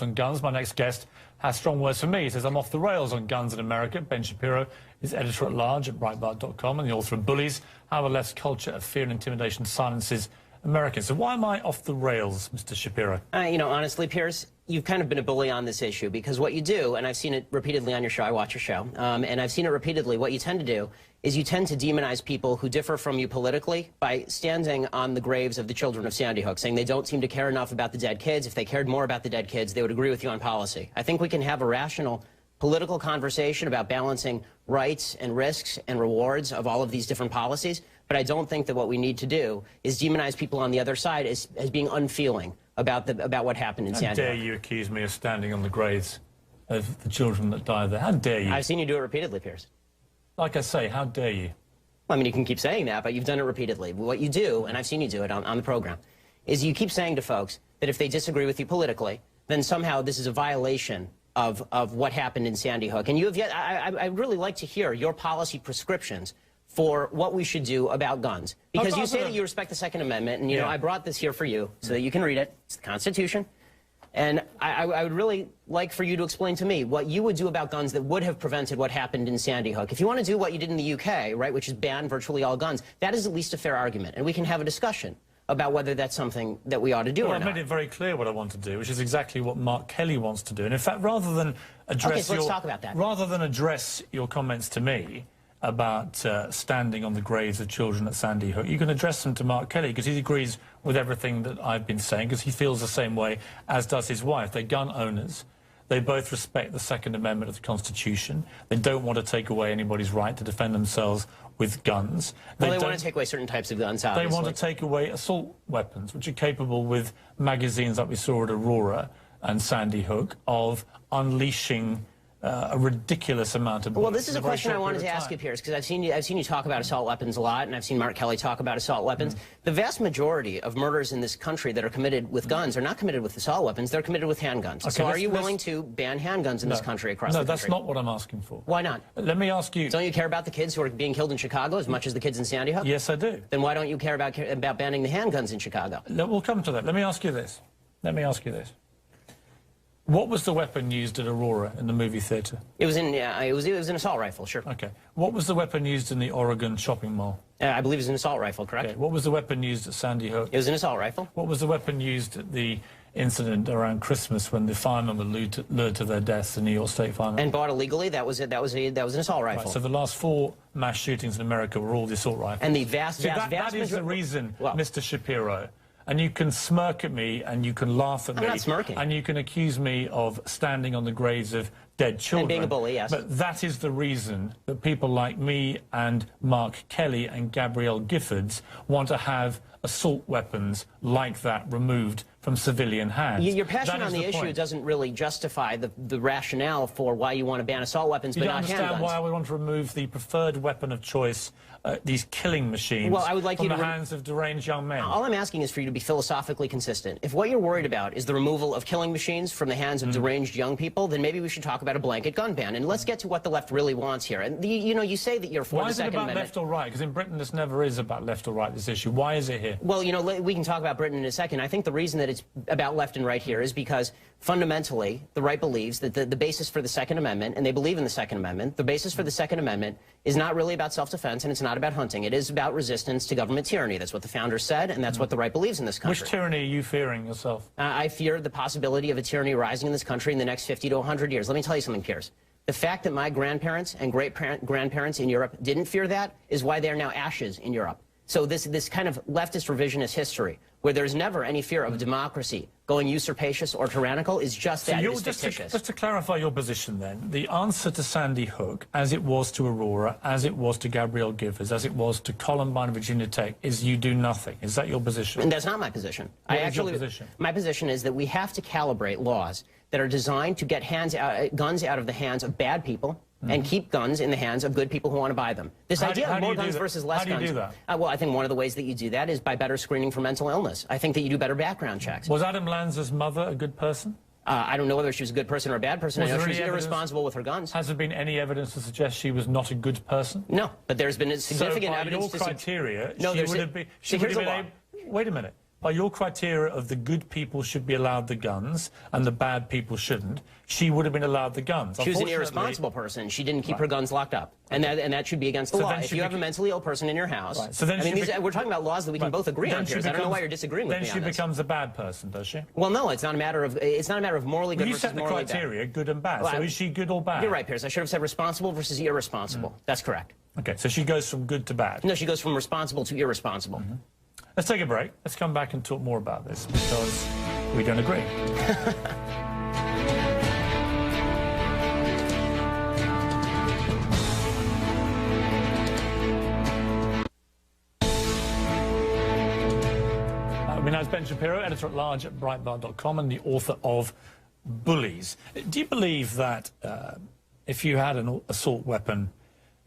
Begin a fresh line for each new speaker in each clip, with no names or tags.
debate on guns. My next guest has strong words for me. He says, I'm off the rails on guns in America. Ben Shapiro is editor-at-large at Breitbart.com and the author of Bullies, How the Left's Culture of Fear and Intimidation Silences Americans. So why am I off the rails, Mr. Shapiro?
You know, honestly, Piers, you've kind of been a bully on this issue because what you do, and I've seen it repeatedly on your show, I watch your show, and I've seen it repeatedly, what you tend to do is you tend to demonize people who differ from you politically by standing on the graves of the children of Sandy Hook, saying they don't seem to care enough about the dead kids. If they cared more about the dead kids, they would agree with you on policy. I think we can have a rational political conversation about balancing rights and risks and rewards of all of these different policies, but I don't think that what we need to do is demonize people on the other side as being unfeeling about what happened in Sandy Hook.
How dare you accuse me of standing on the graves of the children that died there? How dare you?
I've seen you do it repeatedly, Piers.
Like I say, how dare you?
Well, I mean, you can keep saying that, but you've done it repeatedly. What you do, and I've seen you do it on the program, is you keep saying to folks that if they disagree with you politically, then somehow this is a violation of what happened in Sandy Hook. And you have yet, I'd really like to hear your policy prescriptions for what we should do about guns. Because you say that you respect the Second Amendment, and, you know, I brought this here for you so that you can read it. It's the Constitution. And I would really like for you to explain to me what you would do about guns that would have prevented what happened in Sandy Hook. If you want to do what you did in the UK, right, which is ban virtually all guns, that is at least a fair argument. And we can have a discussion about whether that's something that we ought to do or not.
Well, I made it very clear what I want to do, which is exactly what Mark Kelly wants to do. And in fact, rather than address
let's talk about that.
Rather than address your comments to me about standing on the graves of children at Sandy Hook, you can address them to Mark Kelly, because he agrees with everything that I've been saying, because he feels the same way, as does his wife. They're gun owners. They both respect the Second Amendment of the Constitution. They don't want to take away anybody's right to defend themselves with guns.
Well, they want to take away certain types of guns, obviously.
They want to take away assault weapons, which are capable, with magazines like we saw at Aurora and Sandy Hook, of unleashing a ridiculous amount of bullets.
Well, this is a question I wanted to ask you, Piers, because I've seen you talk about assault weapons a lot, and I've seen Mark Kelly talk about assault weapons. The vast majority of murders in this country that are committed with guns are not committed with assault weapons, they're committed with handguns. Okay, so are you willing to ban handguns in this country across the country?
No, that's not what I'm asking for.
Why not?
Let me ask you...
Don't you care about the kids who are being killed in Chicago as much as the kids in Sandy Hook?
Yes, I do.
Then why don't you care about banning the handguns in Chicago?
We'll come to that. Let me ask you this. What was the weapon used at Aurora in the movie theatre?
It was an assault rifle, sure.
Okay. What was the weapon used in the Oregon shopping mall?
I believe it was an assault rifle, correct?
Okay. What was the weapon used at Sandy Hook?
It was an assault rifle.
What was the weapon used at the incident around Christmas when the firemen were lured to their deaths, the New York State firemen?
And bought illegally? That was an assault rifle.
Right, so the last 4 mass shootings in America were all the assault rifles.
And the vast
that is the reason, Mr. Shapiro. And you can smirk at me, and you can laugh at me.
I'm not smirking.
And you can accuse me of standing on the graves of dead children.
And being a bully, yes.
But that is the reason that people like me and Mark Kelly and Gabrielle Giffords want to have assault weapons like that removed from civilian hands.
Your passion on the issue doesn't really justify the rationale for why you want to ban assault weapons, but not handguns. You don't understand why
we want to remove the preferred weapon of choice, these killing machines, from the hands of deranged young men.
All I'm asking is for you to be philosophically consistent. If what you're worried about is the removal of killing machines from the hands of deranged young people, then maybe we should talk about a blanket gun ban. And let's get to what the left really wants here. And you know, you say that you're for the Second Amendment.
Why is it about left or right? Because in Britain this never is about left or right, this issue. Why is it here?
Well, you know, we can talk about Britain in a second. I think the reason that it's about left and right here is because fundamentally the right believes that the basis for the Second Amendment, and they believe in the Second Amendment, the basis for the Second Amendment is not really about self-defense and it's not about hunting. It is about resistance to government tyranny. That's what the founders said, and that's what the right believes in this country.
Which tyranny are you fearing yourself?
I fear the possibility of a tyranny rising in this country in the next 50 to 100 years. Let me tell you something, Piers. The fact that my grandparents and great-grandparents in Europe didn't fear that is why they are now ashes in Europe. So this kind of leftist revisionist history, where there's never any fear of democracy going usurpacious or tyrannical, is just that. It is fictitious.
Just to clarify your position then, the answer to Sandy Hook, as it was to Aurora, as it was to Gabrielle Giffords, as it was to Columbine and Virginia Tech, is you do nothing. Is that your position?
And that's not my position.
What is your position?
My position is that we have to calibrate laws that are designed to get guns out of the hands of bad people, and keep guns in the hands of good people who want to buy them. This idea of more guns versus less guns.
How do you do that?
Well, I think one of the ways that you do that is by better screening for mental illness. I think that you do better background checks.
Was Adam Lanza's mother a good person?
I don't know whether she was a good person or a bad person. I know she was irresponsible with her guns.
Has there been any evidence to suggest she was not a good person?
No, but there's been significant evidence.
So by your criteria,
no,
she would have been... Wait a minute. by your criteria of the good people should be allowed the guns and the bad people shouldn't, she would have been allowed the guns.
She was an irresponsible person. She didn't keep her guns locked up. And that should be against the law. If you have a mentally ill person in your house,
so then
we're talking about laws that we can both agree on, Piers. I don't know why you're disagreeing with me on this.
Then she becomes a bad person, does she?
Well, no, it's not a matter of morally good versus morally bad.
You set the criteria, good and bad. So is she good or bad?
You're right, Piers. I should have said responsible versus irresponsible. That's correct.
Okay, so she goes from good to bad.
No, she goes from responsible to irresponsible.
Let's take a break. Let's come back and talk more about this because we don't agree. It's Ben Shapiro, editor-at-large at Breitbart.com and the author of Bullies. Do you believe that if you had an assault weapon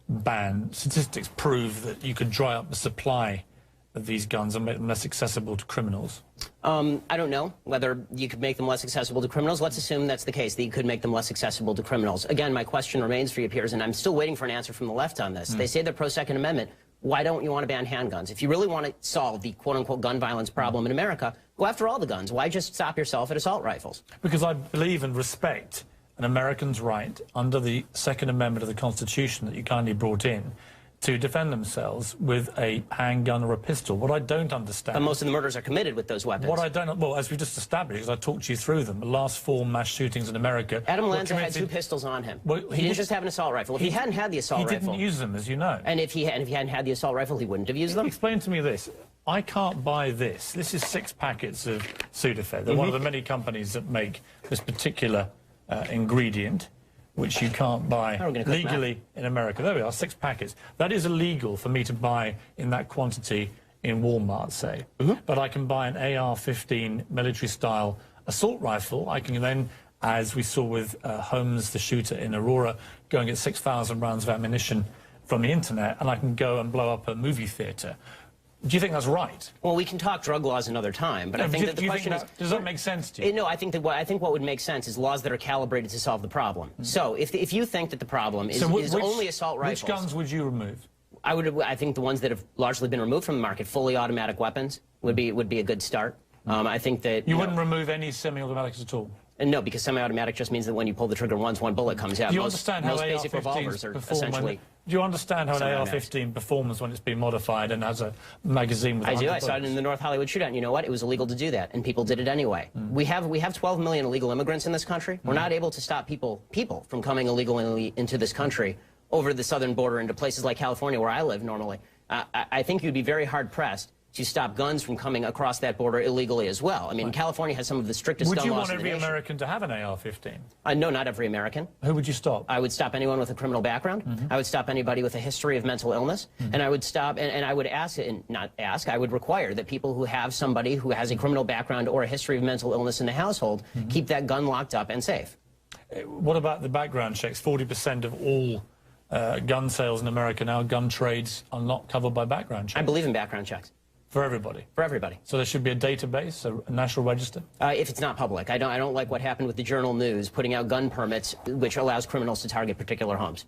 ban, statistics prove that you could dry up the supply of these guns and make them less accessible to criminals?
I don't know whether you could make them less accessible to criminals. Let's assume that's the case, that you could make them less accessible to criminals. Again, my question remains for you, Piers, and I'm still waiting for an answer from the left on this. They say they're pro-Second Amendment. Why don't you want to ban handguns? If you really want to solve the quote-unquote gun violence problem in America, go after all the guns. Why just stop yourself at assault rifles?
Because I believe and respect an American's right under the Second Amendment of the Constitution that you kindly brought in to defend themselves with a handgun or a pistol. What I don't understand...
But most of the murders are committed with those weapons.
What I don't... Well, as we just established, as I talked you through them, the last 4 mass shootings in America...
Adam Lanza had 2 pistols on him. Well, he didn't just have an assault rifle. If he hadn't had the assault rifle...
He didn't use them, as you know.
And if he hadn't had the assault rifle, he wouldn't have used them?
Explain to me this. I can't buy this. This is 6 packets of Sudafed. They're one of the many companies that make this particular ingredient, which you can't buy legally in America. There we are, 6 packets. That is illegal for me to buy in that quantity in Walmart, say. But I can buy an AR-15 military-style assault rifle. I can then, as we saw with Holmes, the shooter in Aurora, go and get 6,000 rounds of ammunition from the internet, and I can go and blow up a movie theatre. Do you think that's right?
Well, we can talk drug laws another time, but I think that the question is...
Does that make sense to you?
No, I think what would make sense is laws that are calibrated to solve the problem. So if you think that the problem is only assault rifles...
Which guns would you remove?
I think the ones that have largely been removed from the market, fully automatic weapons, would be a good start. I think that...
You wouldn't remove any semi-automatics at all?
No, because semi-automatic just means that when you pull the trigger once, 1 bullet comes out.
Do you understand how
basic revolvers are essentially...
Do you understand how an AR-15 performs when it's been modified and has a magazine with...
I do. I saw it in the North Hollywood shootout. And you know what? It was illegal to do that, and people did it anyway. We have 12 million illegal immigrants in this country. We're not able to stop people from coming illegally into this country over the southern border into places like California, where I live normally. I think you'd be very hard-pressed to stop guns from coming across that border illegally as well. I mean, California has some of the strictest gun laws in the nation.
Would you want every American to have an AR-15?
No, not every American.
Who would you stop?
I would stop anyone with a criminal background. I would stop anybody with a history of mental illness. And I would stop, and I would ask, and not ask, I would require that people who have somebody who has a criminal background or a history of mental illness in the household keep that gun locked up and safe.
What about the background checks? 40% of all gun sales in America now, gun trades, are not covered by background checks.
I believe in background checks.
For everybody? For everybody. So there should be a database, a national register?
If it's not public. I don't like what happened with the Journal News putting out gun permits, which allows criminals to target particular homes.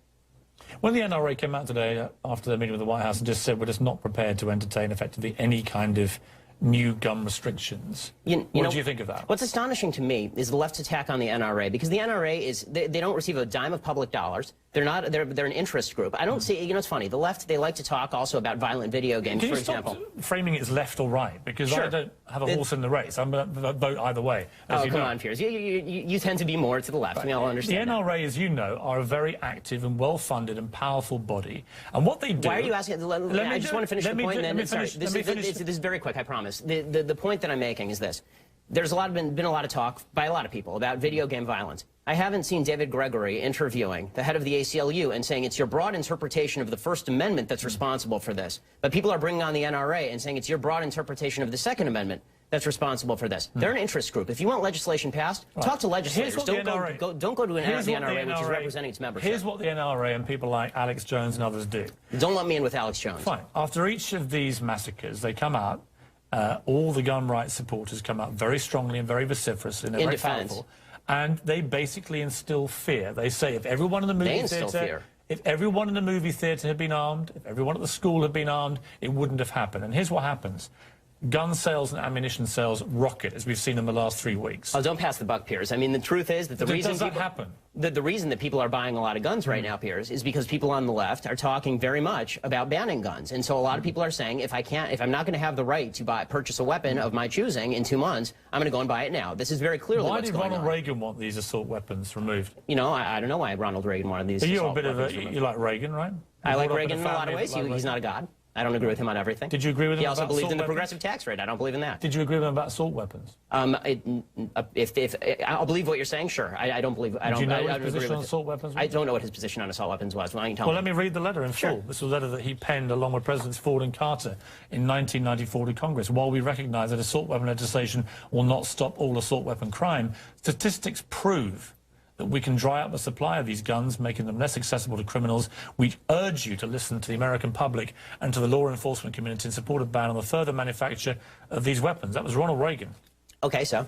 When the NRA came out today after their meeting with the White House and just said we're just not prepared to entertain effectively any kind of new gun restrictions. What do you think of that?
What's astonishing to me is the left's attack on the NRA, because the NRA is, they don't receive a dime of public dollars. They're an interest group. I don't see, it's funny, the left, they like to talk also about violent video games, for example.
Can you stop framing it as left or right? Because I don't have a horse in the race. I'm going to vote either way.
Come on, Piers. You tend to be more to the left. We all understand
the NRA, as you know, are a very active and well-funded and powerful body. And what they do...
Why are you asking... I just want to finish the point, and then... Sorry, this is very quick, I promise. The point that I'm making is this. There's been a lot of talk by a lot of people about video game violence. I haven't seen David Gregory interviewing the head of the ACLU and saying it's your broad interpretation of the First Amendment that's responsible for this. But people are bringing on the NRA and saying it's your broad interpretation of the Second Amendment that's responsible for this. They're an interest group. If you want legislation passed, talk to legislators. Don't go to the NRA, which is representing its membership.
Here's what the NRA and people like Alex Jones and others do.
Don't let me in with Alex Jones.
Fine. After each of these massacres, they come out, all the gun rights supporters come out very strongly and very vociferously. And they're very powerful. And they basically instill fear. They say if everyone in the movie theatre... If everyone in the movie theatre had been armed, if everyone at the school had been armed, it wouldn't have happened. And here's what happens. gun sales and ammunition sales rocket, as we've seen in the last 3 weeks.
Oh, don't pass the buck, Piers. I mean, the truth is that the reason
does that happen?
The reason that people are buying a lot of guns right now, Piers, is because people on the left are talking very much about banning guns. And so a lot of people are saying, if I'm not going to have the right to purchase a weapon of my choosing in 2 months, I'm going to go and buy it now. This is very clearly what's going on.
Why did Ronald Reagan want these assault weapons removed?
You know, I don't know why Ronald Reagan wanted these assault weapons removed.
You like Reagan, right?
I like Reagan in a lot of ways. He's not a god. I don't agree with him on everything.
Did you agree with him?
He also
about
believed in the
weapons?
progressive tax rate. I don't believe in that.
Did you agree with him about assault weapons?
If I'll believe what you're saying, sure. I don't believe. I don't.
Do you know what
I
his position on assault weapons was?
I don't know what his position on assault weapons was. Why don't you tell me?
Well, let me read the letter in full.
Sure.
This was a letter that he penned along with Presidents Ford and Carter in 1994 to Congress. While we recognise that assault weapon legislation will not stop all assault weapon crime, statistics prove that we can dry up the supply of these guns, making them less accessible to criminals. We urge you to listen to the American public and to the law enforcement community in support of ban on the further manufacture of these weapons. That was Ronald Reagan.
Okay, so? I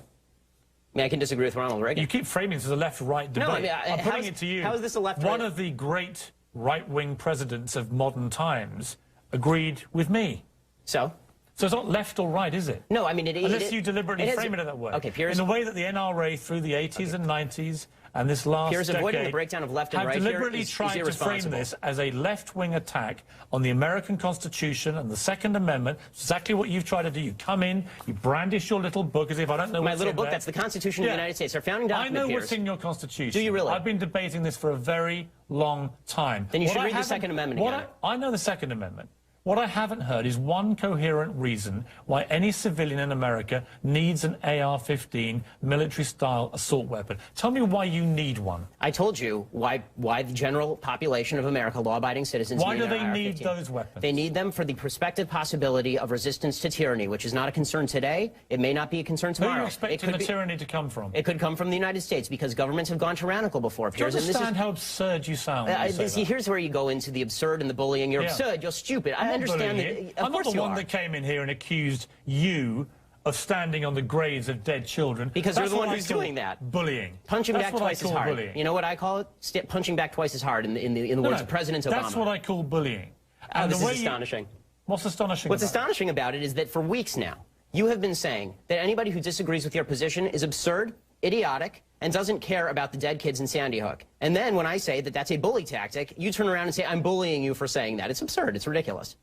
mean, I can disagree with Ronald Reagan.
You keep framing this as a left-right debate.
No, I mean,
I'm putting it to you.
How is this a left-right?
One of the great right-wing presidents of modern times agreed with me.
So
it's not left or right, is it?
No, I mean,
unless you deliberately frame it that way.
Okay, Piers.
In the way that the NRA through the 80s and 90s and this last
Piers, avoiding
decade
the breakdown of left and right
have deliberately
here is
tried to frame this as a left-wing attack on the American Constitution and the Second Amendment. Exactly what you've tried to do. You come in, you brandish your little book as if I don't know what's in there.
My little book, that's the Constitution of the United States, our founding document,
I know
Piers.
what's in your Constitution.
Do you really?
I've been debating this for a very long time.
Then you should read the Second Amendment again.
I know the Second Amendment. What I haven't heard is one coherent reason why any civilian in America needs an AR-15 military-style assault weapon. Tell me why you need one.
I told you why the general population of America, law-abiding citizens,
why do they need those weapons?
They need them for the prospective possibility of resistance to tyranny, which is not a concern today. It may not be a concern tomorrow.
Where are you expecting the tyranny to come from?
It could come from the United States because governments have gone tyrannical before.
Do you understand how absurd you sound when you say that?
Here's where you go into the absurd and the bullying. You're absurd. You're stupid. I understand that.
I'm not the one that came in here and accused you of standing on the graves of dead children.
Because you're the one who's doing that.
Bullying.
Punching back twice as hard.
Bullying.
You know what I call it? Punching back twice as hard in the words of President Obama.
That's what I call bullying.
And this is astonishing.
What's astonishing
What's astonishing about it is that for weeks now, you have been saying that anybody who disagrees with your position is absurd, idiotic, and doesn't care about the dead kids in Sandy Hook. And then when I say that that's a bully tactic, you turn around and say, I'm bullying you for saying that. It's absurd. It's ridiculous.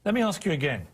Let me ask you again.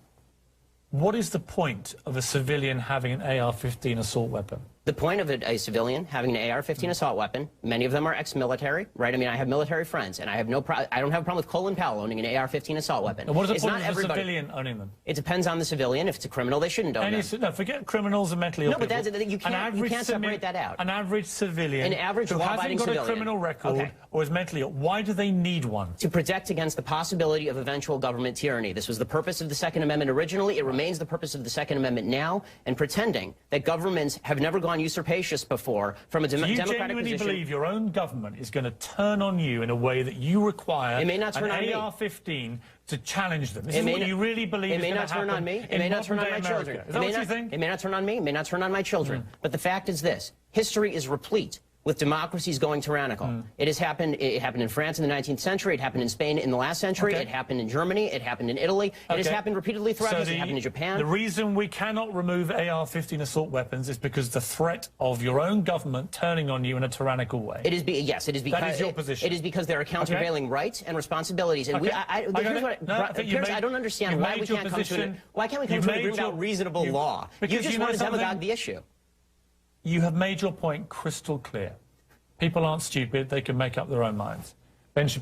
What is the point of a civilian having an AR-15 assault weapon?
The point of a civilian having an AR-15 assault weapon, many of them are ex-military, right? I mean, I have military friends, and I don't have a problem with Colin Powell owning an AR-15 assault weapon.
And what is the point of a civilian owning them?
It depends on the civilian. If it's a criminal, they shouldn't own them.
No, forget criminals and mentally ill people.
No, but you can't separate that out.
An average civilian who hasn't got a criminal record or is mentally ill, why do they need one?
To protect against the possibility of eventual government tyranny. This was the purpose of the Second Amendment originally. It remains the purpose of the Second Amendment now. And pretending that governments have never gone usurpacious before from a democratic position.
You genuinely believe your own government is going to turn on you in a way that you require an AR-15 to challenge them? This is what you really believe is going to happen?
It may not turn on me. It may not turn on my children.
Is that what you think?
It may not turn on me. It may not turn on my children. But the fact is this. History is replete with democracies going tyrannical. It has happened. It happened in France in the 19th century. It happened in Spain in the last century. It happened in Germany. It happened in Italy. It has happened repeatedly throughout history. It happened in Japan.
The reason we cannot remove AR-15 assault weapons is because the threat of your own government turning on you in a tyrannical way.
It is yes. It is because
that is your position.
It is because there are countervailing rights and responsibilities. And Piers, I don't understand why we can't come to why can't we come to an agreement about reasonable law? You just want to demagogue the issue.
You have made your point crystal clear. People aren't stupid. They can make up their own minds. Ben Shapiro.